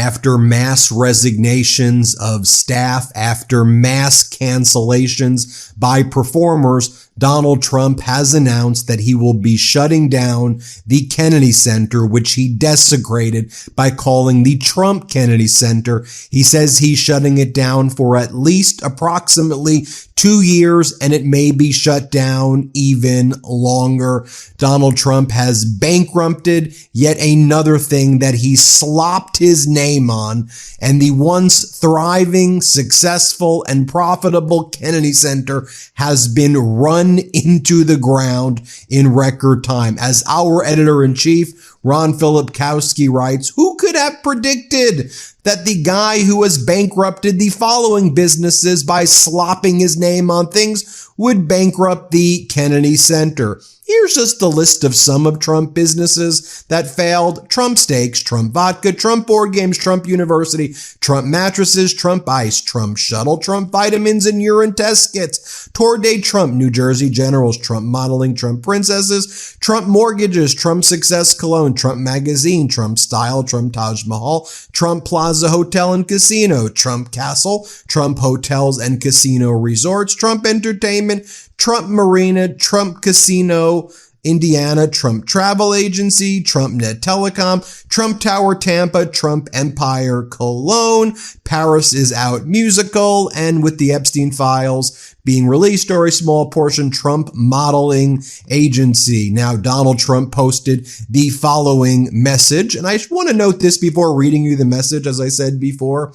After mass resignations of staff, after mass cancellations by performers, Donald Trump has announced that he will be shutting down the Kennedy Center, which he desecrated by calling the Trump Kennedy Center. He says he's shutting it down for at least approximately 2 years, and it may be shut down even longer. Donald Trump has bankrupted yet another thing that he slopped his name on, and the once thriving, successful, and profitable Kennedy Center has been run into the ground in record time. As our editor-in-chief, Ron Filipkowski, writes, who could have predicted that the guy who has bankrupted the following businesses by slopping his name on things would bankrupt the Kennedy Center? Here's just a list of some of Trump businesses that failed: Trump Steaks, Trump Vodka, Trump Board Games, Trump University, Trump Mattresses, Trump Ice, Trump Shuttle, Trump Vitamins and Urine Test Kits, Tour de Trump, New Jersey Generals, Trump Modeling, Trump Princesses, Trump Mortgages, Trump Success Cologne, Trump Magazine, Trump Style, Trump Taj Mahal, Trump Plaza Hotel and Casino, Trump Castle, Trump Hotels and Casino Resorts, Trump Entertainment, Trump Marina, Trump Casino Indiana, Trump Travel Agency, Trump Net Telecom, Trump Tower Tampa, Trump Empire Cologne, Paris is Out Musical, and with the Epstein files being released, or a small portion, Trump Modeling Agency. Now, Donald Trump posted the following message, and I want to note this before reading you the message, as I said before.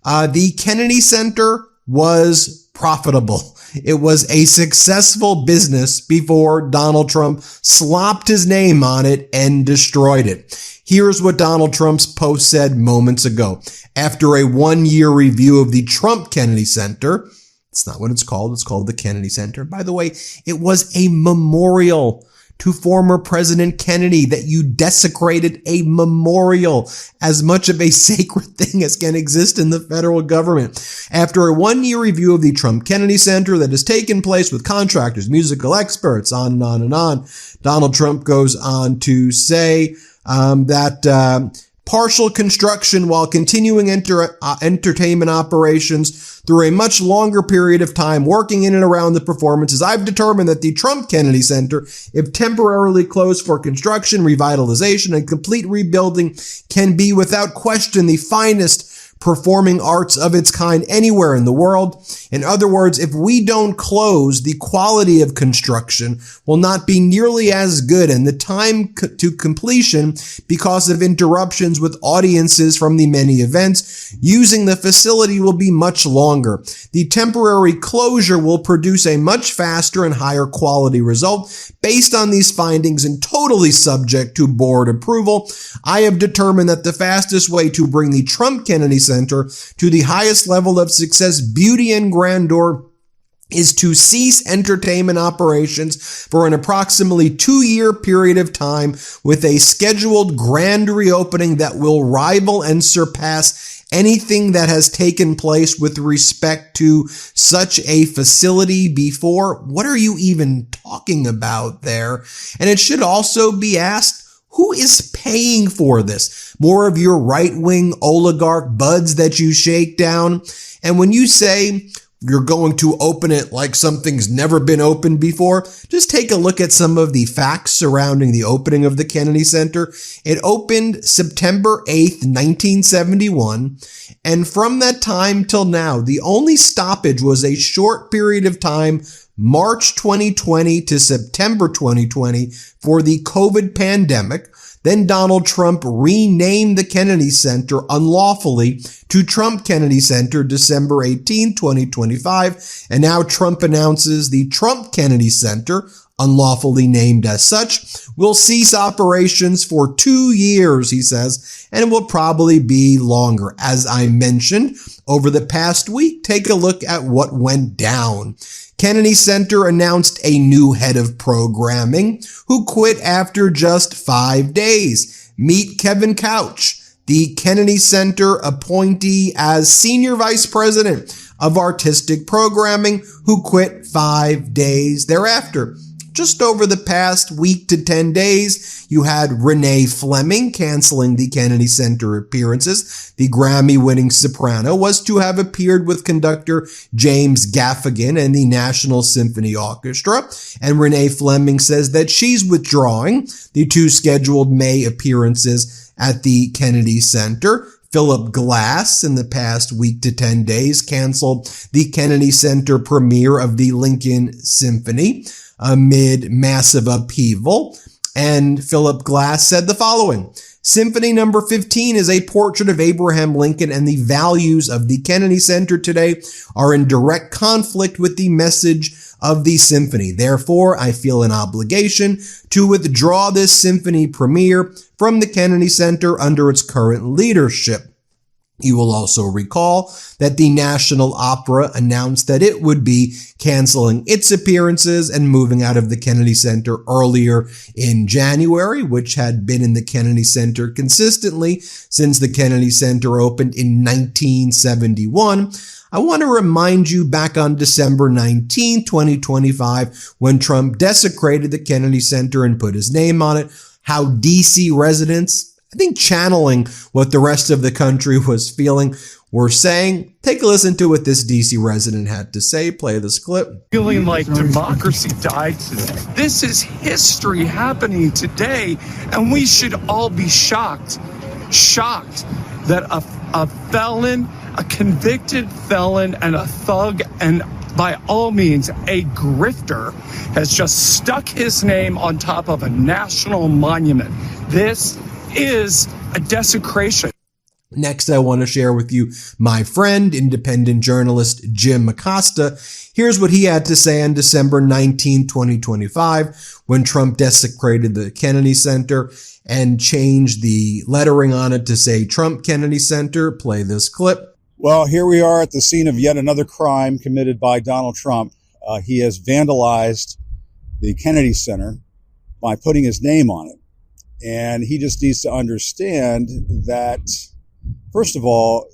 The Kennedy Center was profitable. It was a successful business before Donald Trump slopped his name on it and destroyed it. Here's what Donald Trump's post said moments ago. After a 1-year review of the Trump Kennedy Center, it's not what it's called the Kennedy Center. By the way, it was a memorial to former President Kennedy that you desecrated, a memorial, as much of a sacred thing as can exist in the federal government. After a 1-year review of the Trump Kennedy Center that has taken place with contractors, musical experts, on and on and on, Donald Trump goes on to say that partial construction while continuing entertainment operations through a much longer period of time, working in and around the performances, I've determined that the Trump Kennedy Center, if temporarily closed for construction, revitalization, and complete rebuilding, can be without question the finest performing arts of its kind anywhere in the world. In other words, if we don't close, the quality of construction will not be nearly as good, and the time to completion, because of interruptions with audiences from the many events using the facility, will be much longer. The temporary closure will produce a much faster and higher quality result. Based on these findings and totally subject to board approval, I have determined that the fastest way to bring the Trump Kennedy Center to the highest level of success, beauty, and grandeur is to cease entertainment operations for an approximately 2-year period of time, with a scheduled grand reopening that will rival and surpass anything that has taken place with respect to such a facility before. What are you even talking about there? And it should also be asked, who is paying for this? More of your right-wing oligarch buds that you shake down? And when you say you're going to open it like something's never been opened before, just take a look at some of the facts surrounding the opening of the Kennedy Center. It opened September 8th, 1971. And from that time till now, the only stoppage was a short period of time, March 2020 to September 2020, for the COVID pandemic. Then Donald Trump renamed the Kennedy Center unlawfully to Trump Kennedy Center December 18, 2025. And now Trump announces the Trump Kennedy Center, unlawfully named as such, will cease operations for 2 years, he says, and it will probably be longer. As I mentioned, over the past week, take a look at what went down. Kennedy Center announced a new head of programming who quit after just 5 days. Meet Kevin Couch, the Kennedy Center appointee as Senior Vice President of Artistic Programming, who quit 5 days thereafter. just over the past week to 10 days, you had Renee Fleming canceling the Kennedy Center appearances. The Grammy-winning soprano was to have appeared with conductor James Gaffigan and the National Symphony Orchestra, and Renee Fleming says that she's withdrawing the 2 scheduled May appearances at the Kennedy Center. Philip Glass, in the past week to 10 days, canceled the Kennedy Center premiere of the Lincoln Symphony amid massive upheaval. And Philip Glass said the following: Symphony number 15 is a portrait of Abraham Lincoln, and the values of the Kennedy Center today are in direct conflict with the message of the symphony. Therefore, I feel an obligation to withdraw this symphony premiere from the Kennedy Center under its current leadership. You will also recall that the National Opera announced that it would be canceling its appearances and moving out of the Kennedy Center earlier in January, which had been in the Kennedy Center consistently since the Kennedy Center opened in 1971. I want to remind you back on December 19, 2025, when Trump desecrated the Kennedy Center and put his name on it, how DC residents, I think channeling what the rest of the country was feeling, were saying. Take a listen to what this DC resident had to say. Play this clip. Feeling like democracy died today. This is history happening today, and we should all be shocked that a felon, a convicted felon, and a thug, and by all means a grifter, has just stuck his name on top of a national monument. This is a desecration. Next, I want to share with you my friend, independent journalist Jim Acosta. Here's what he had to say on December 19, 2025, when Trump desecrated the Kennedy Center and changed the lettering on it to say Trump Kennedy Center. Play this clip. Well, here we are at the scene of yet another crime committed by Donald Trump. He has vandalized the Kennedy Center by putting his name on it. And he just needs to understand that, first of all,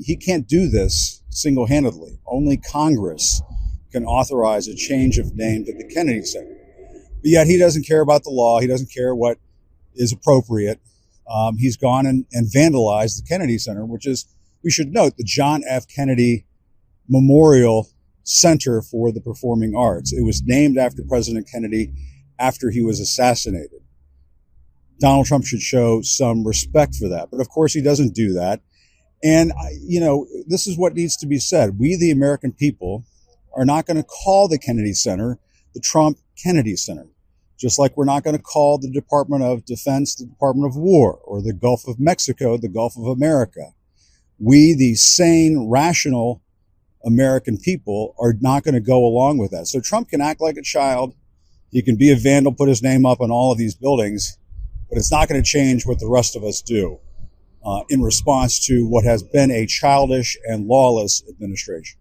he can't do this single-handedly. Only Congress can authorize a change of name to the Kennedy Center. But yet he doesn't care about the law. He doesn't care what is appropriate. He's gone and vandalized the Kennedy Center, which is, we should note, the John F. Kennedy Memorial Center for the Performing Arts. It was named after President Kennedy after he was assassinated. Donald Trump should show some respect for that. But of course, he doesn't do that. And, this is what needs to be said. We, the American people, are not going to call the Kennedy Center the Trump Kennedy Center, just like we're not going to call the Department of Defense the Department of War, or the Gulf of Mexico the Gulf of America. We, the sane, rational American people, are not going to go along with that. So Trump can act like a child. He can be a vandal, put his name up on all of these buildings, but it's not going to change what the rest of us do in response to what has been a childish and lawless administration.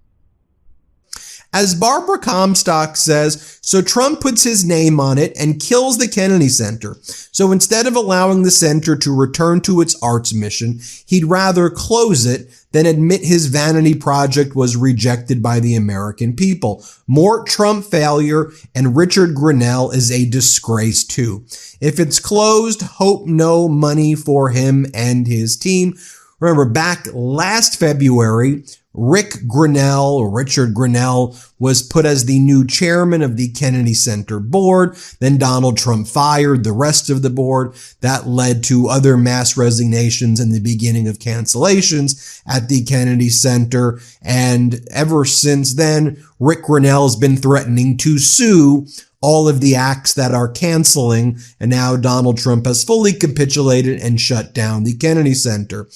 As Barbara Comstock says, so Trump puts his name on it and kills the Kennedy Center. So instead of allowing the center to return to its arts mission, he'd rather close it than admit his vanity project was rejected by the American people. More Trump failure, and Richard Grenell is a disgrace too. If it's closed, hope no money for him and his team. Remember, back last February, Richard Grenell, was put as the new chairman of the Kennedy Center board. Then Donald Trump fired the rest of the board. That led to other mass resignations and the beginning of cancellations at the Kennedy Center. And ever since then, Rick Grenell has been threatening to sue all of the acts that are canceling. And now Donald Trump has fully capitulated and shut down the Kennedy Center.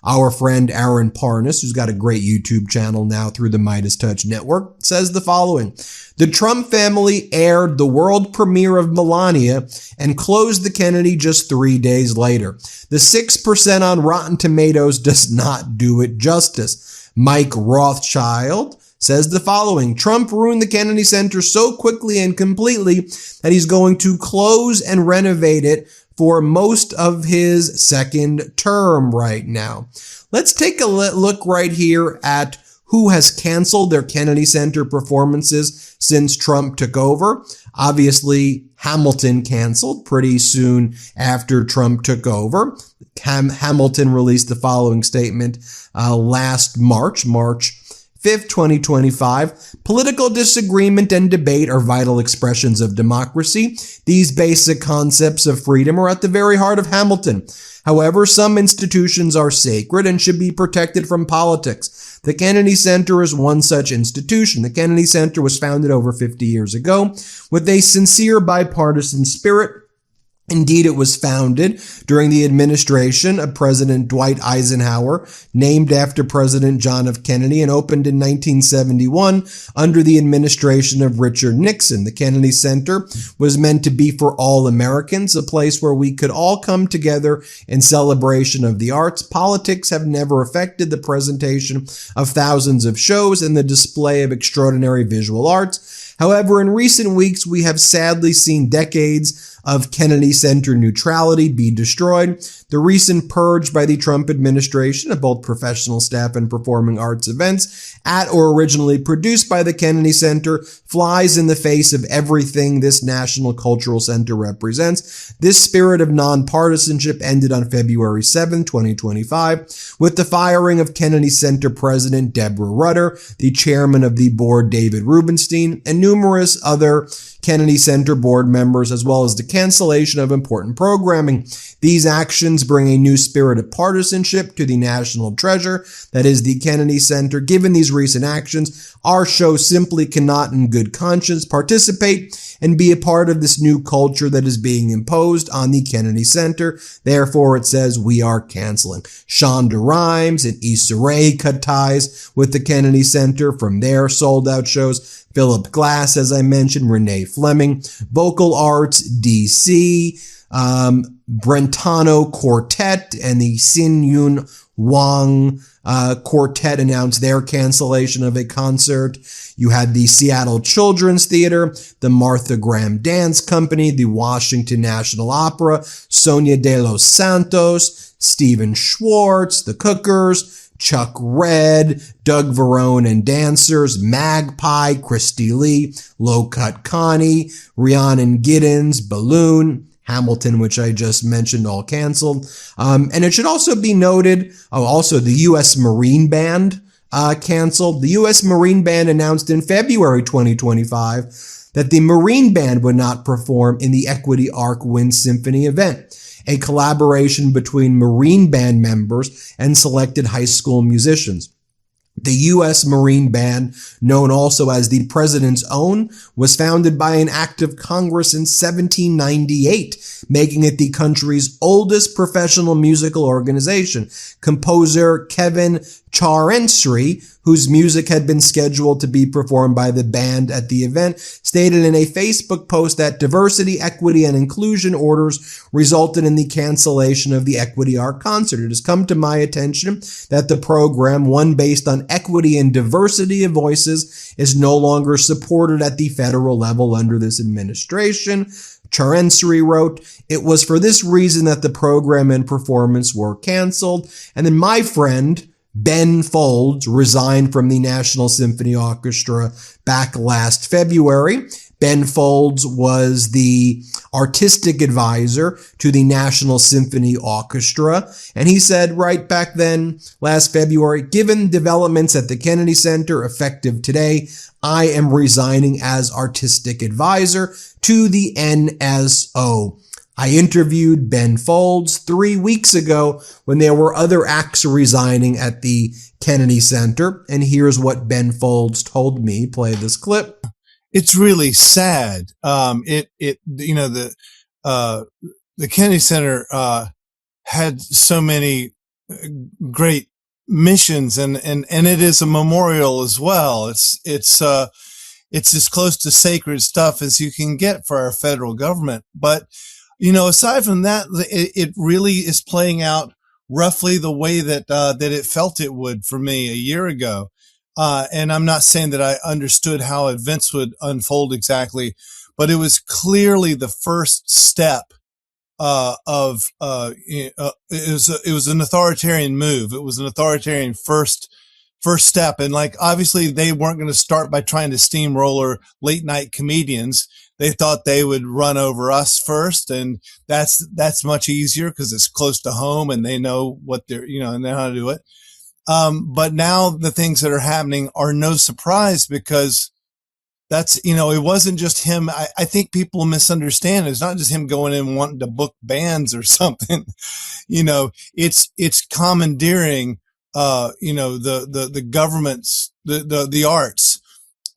Our friend Aaron Parnas, who's got a great YouTube channel now through the Midas Touch Network, says the following. The Trump family aired the world premiere of Melania and closed the Kennedy just 3 days later. The 6% on Rotten Tomatoes does not do it justice. Mike Rothschild says the following. Trump ruined the Kennedy Center so quickly and completely that he's going to close and renovate it for most of his second term right now. Let's take a look right here at who has canceled their Kennedy Center performances since Trump took over. Obviously, Hamilton canceled pretty soon after Trump took over. Hamilton released the following statement last March 5th, 2025. Political disagreement and debate are vital expressions of democracy. These basic concepts of freedom are at the very heart of Hamilton. However, some institutions are sacred and should be protected from politics. The Kennedy Center is one such institution. The Kennedy Center was founded over 50 years ago with a sincere bipartisan spirit. Indeed, it was founded during the administration of President Dwight Eisenhower, named after President John F. Kennedy, and opened in 1971 under the administration of Richard Nixon. The Kennedy Center was meant to be for all Americans, a place where we could all come together in celebration of the arts. Politics have never affected the presentation of thousands of shows and the display of extraordinary visual arts. However, in recent weeks, we have sadly seen decades of Kennedy Center neutrality be destroyed. The recent purge by the Trump administration of both professional staff and performing arts events at or originally produced by the Kennedy Center flies in the face of everything this National Cultural Center represents. This spirit of nonpartisanship ended on February 7, 2025, with the firing of Kennedy Center President Deborah Rutter, the chairman of the board David Rubenstein, and numerous other Kennedy Center board members, as well as the cancellation of important programming. These actions bring a new spirit of partisanship to the national treasure that is the Kennedy Center. Given these recent actions, our show simply cannot in good conscience participate and be a part of this new culture that is being imposed on the Kennedy Center. Therefore, it says we are canceling. Shonda Rhimes and Issa Rae cut ties with the Kennedy Center from their sold-out shows. Philip Glass, as I mentioned, Renee Fleming, Vocal Arts, DC, Brentano Quartet, and the Sin Yun Wang Quartet announced their cancellation of a concert. You had the Seattle Children's Theater, the Martha Graham Dance Company, the Washington National Opera, Sonia de los Santos, Stephen Schwartz, the Cookers, Chuck Red, Doug Verone and Dancers, Magpie, Christy Lee, Low Cut Connie, Rhiannon Giddens, Balloon, Hamilton, which I just mentioned, all canceled. And it should also be noted, also the U.S. Marine Band canceled. The U.S. Marine Band announced in February 2025 that the Marine Band would not perform in the Equity Arc Wind Symphony event, a collaboration between Marine Band members and selected high school musicians. The U.S. Marine Band, known also as the President's Own, was founded by an act of Congress in 1798, making it the country's oldest professional musical organization. Composer Kevin Charensri, whose music had been scheduled to be performed by the band at the event, stated in a Facebook post that diversity, equity, and inclusion orders resulted in the cancellation of the Equity Arc concert. It has come to my attention that the program, one based on equity and diversity of voices, is no longer supported at the federal level under this administration. Charensri wrote, "It was for this reason that the program and performance were canceled." And then my friend Ben Folds resigned from the National Symphony Orchestra back last February. Ben Folds was the artistic advisor to the National Symphony Orchestra, and he said right back then, last February, "Given developments at the Kennedy Center effective today, I am resigning as artistic advisor to the NSO." I interviewed Ben Folds 3 weeks ago when there were other acts resigning at the Kennedy Center, and here's what Ben Folds told me. Play this clip. It's really sad. The Kennedy Center, had so many great missions and it is a memorial as well. It's as close to sacred stuff as you can get for our federal government. But, aside from that, it really is playing out roughly the way that it felt it would for me a year ago. And I'm not saying that I understood how events would unfold exactly, but it was clearly the first step it was an authoritarian move. It was an authoritarian first first step. And like, obviously they weren't going to start by trying to steamroller late night comedians. They thought they would run over us first. And that's much easier because it's close to home and they know what they're, and they know how to do it. But now the things that are happening are no surprise because that's, it wasn't just him. I think people misunderstand. It's not just him going in wanting to book bands or something. It's commandeering, the government's, the arts.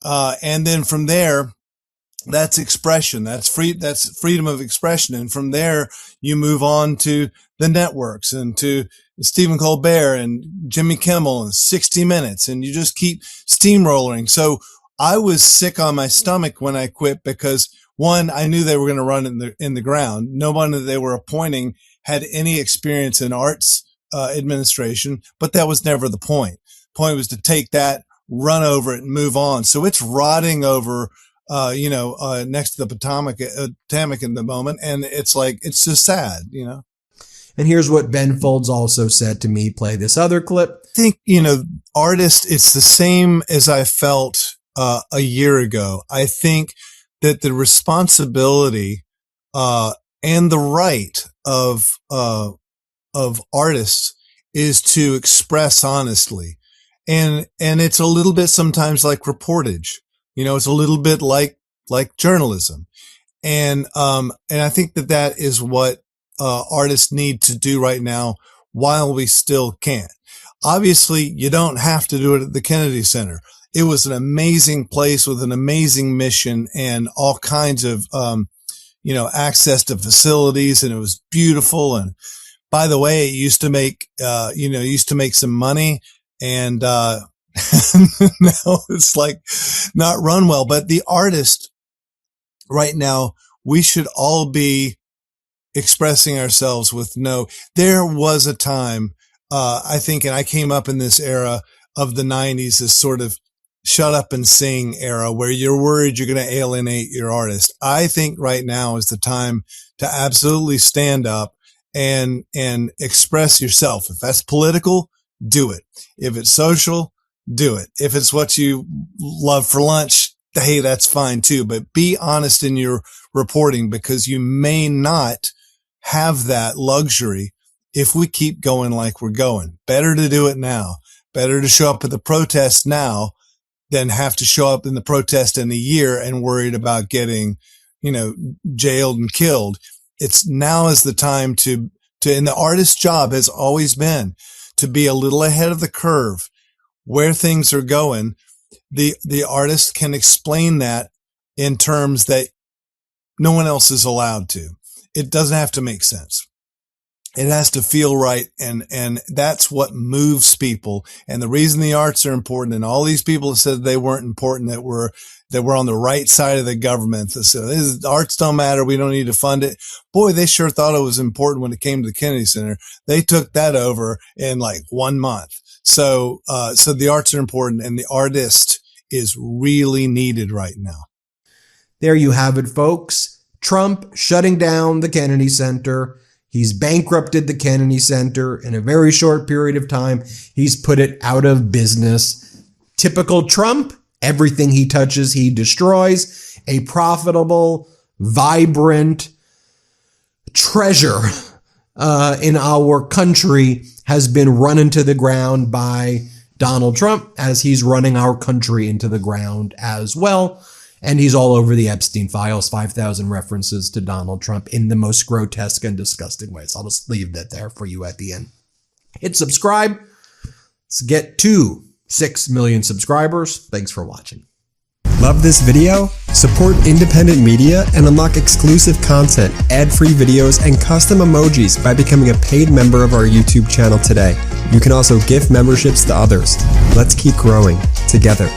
And then from there, that's expression. That's freedom of expression. And from there, you move on to the networks and to Stephen Colbert and Jimmy Kimmel and 60 Minutes. And you just keep steamrolling. So I was sick on my stomach when I quit because one, I knew they were going to run in the ground. No one that they were appointing had any experience in arts administration, but that was never the point. The point was to take that, run over it and move on. So it's rotting over, next to the Potomac in the moment. And it's like, it's just sad, And here's what Ben Folds also said to me. Play this other clip. I think, artists, it's the same as I felt a year ago. I think that the responsibility and the right of artists is to express honestly, and it's a little bit sometimes like reportage. It's a little bit like journalism, and I think that is what artists need to do right now while we still can. Obviously, you don't have to do it at the Kennedy Center. It was an amazing place with an amazing mission and all kinds of, access to facilities, and it was beautiful. And by the way, it used to make, some money, and, now it's like not run well. But the artist right now, we should all be expressing ourselves with there was a time, I think, and I came up in this era of the 90s, this sort of shut up and sing era where you're worried you're going to alienate your artist. I think right now is the time to absolutely stand up and express yourself. If that's political, do it. If it's social, do it. If it's what you love for lunch, hey, that's fine too. But be honest in your reporting because you may not have that luxury if we keep going like we're going. Better to do it now. Better to show up at the protest now than have to show up in the protest in a year and worried about getting, jailed and killed. It's now is the time to, and the artist's job has always been to be a little ahead of the curve where things are going. The artist can explain that in terms that no one else is allowed to. It doesn't have to make sense. It has to feel right. And that's what moves people. And the reason the arts are important, and all these people said they weren't important, that were on the right side of the government. That said, arts don't matter. We don't need to fund it. Boy, they sure thought it was important when it came to the Kennedy Center. They took that over in like 1 month. So the arts are important, and the artist is really needed right now. There you have it, folks. Trump shutting down the Kennedy Center. He's bankrupted the Kennedy Center in a very short period of time. He's put it out of business. Typical Trump, everything he touches, he destroys. A profitable, vibrant treasure in our country has been run into the ground by Donald Trump, as he's running our country into the ground as well. And he's all over the Epstein files, 5,000 references to Donald Trump in the most grotesque and disgusting ways. I'll just leave that there for you at the end. Hit subscribe. Let's get to 6 million subscribers. Thanks for watching. Love this video? Support independent media and unlock exclusive content, ad-free videos, and custom emojis by becoming a paid member of our YouTube channel today. You can also gift memberships to others. Let's keep growing together.